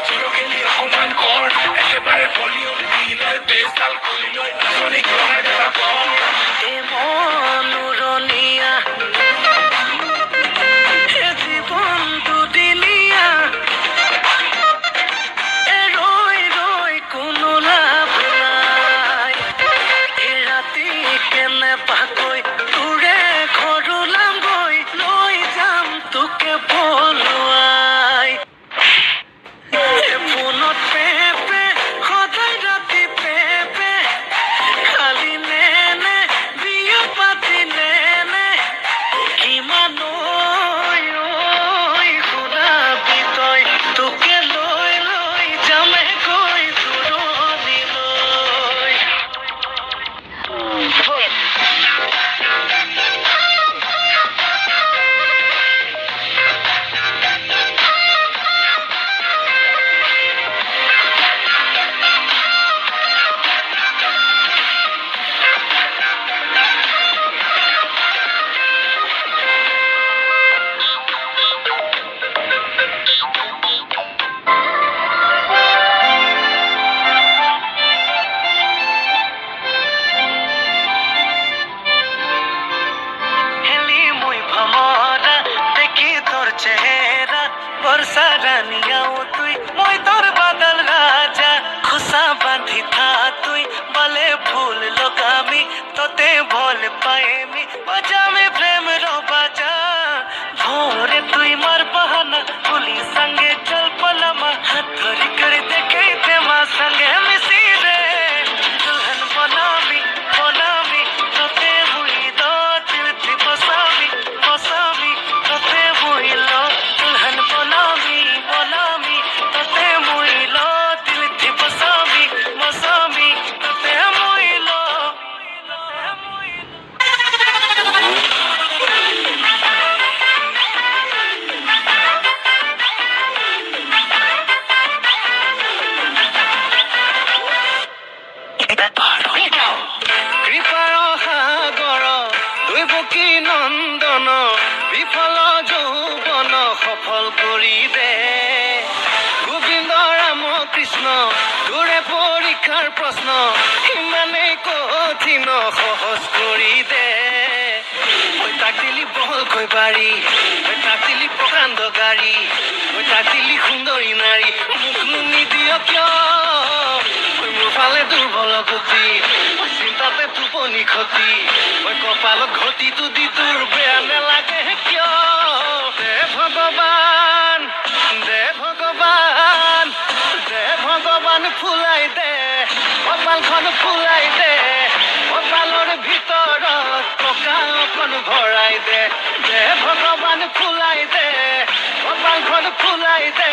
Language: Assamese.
চিরকেলি অপমান কর একেবারে ভলিউম দিলয় বেশ তাল খুলিলয় নাচনিক লগাই দেবা কর এ মনুরনিয়া হে জীবন দুদিনিয়া এ রই রই কোনো লাভ নাই এ ৰাতি কেনে পাকৈ তোৰে ঘৰলাম গৈ লৈ যাম তোকে পলুৱাই ফোনত পেপে সদায় ৰাতি পেপে খালি নেনে বিয়া পাতি নেনে কিমান শুনাবি তই তোকে লৈ লৈ যামে গৈ দূৰণিলৈ হেলি মুই ভমরা দেখি তোর চেহারা বর্ষা রানিয়াও তুই মই তোর বাদল রাজা খুশা বাঁধি থা তুই বলে ফুল লোকামি তোতে ভোল পায়েমি বাজামে প্রেম রো বাজা ভোরে তুই মার বাহানা পুলিশ সঙ্গে চল পলামা হাত ধরি করে দেখে তেমা সঙ্গে মিশি রে Dulhan Banami Banami তোতে built চিলতি বসামি বসামি তোতে built Dulhan Banami Banami তোতে built চিলতি বসামি বসামি তোতে built কৃপাৰ সাগৰ দৈৱকী নন্দন বিফল যৌৱন সফল কৰি দে গোবিন্দ ৰাম কৃষ্ণ তোৰে পৰীক্ষাৰ প্ৰশ্ন ইমানেই কঠিন সহজ কৰি দে মই তাক দিলি বহলকৈ বাৰী মই তাক দিলি প্ৰকাণ্ড গাড়ী মই তাক দিলি সুন্দৰী নাৰী মোক নিদিয় কিয় মই মোৰ ফালে দুৰ্বল গতি চিন্তাতে টোপনি ক্ষতি মই কপালত ঘটিটো দি তোৰ বেয়া নেলাগে কিয় দে ভগৱান দে ভগৱান দে ভগৱান ফুলাই দে কপালখন ফুলাই দে কপালৰ ভিতৰত টকা অকণ ভৰাই দে দে ভগৱান ফুলাই দে কপালখন ফুলাই দে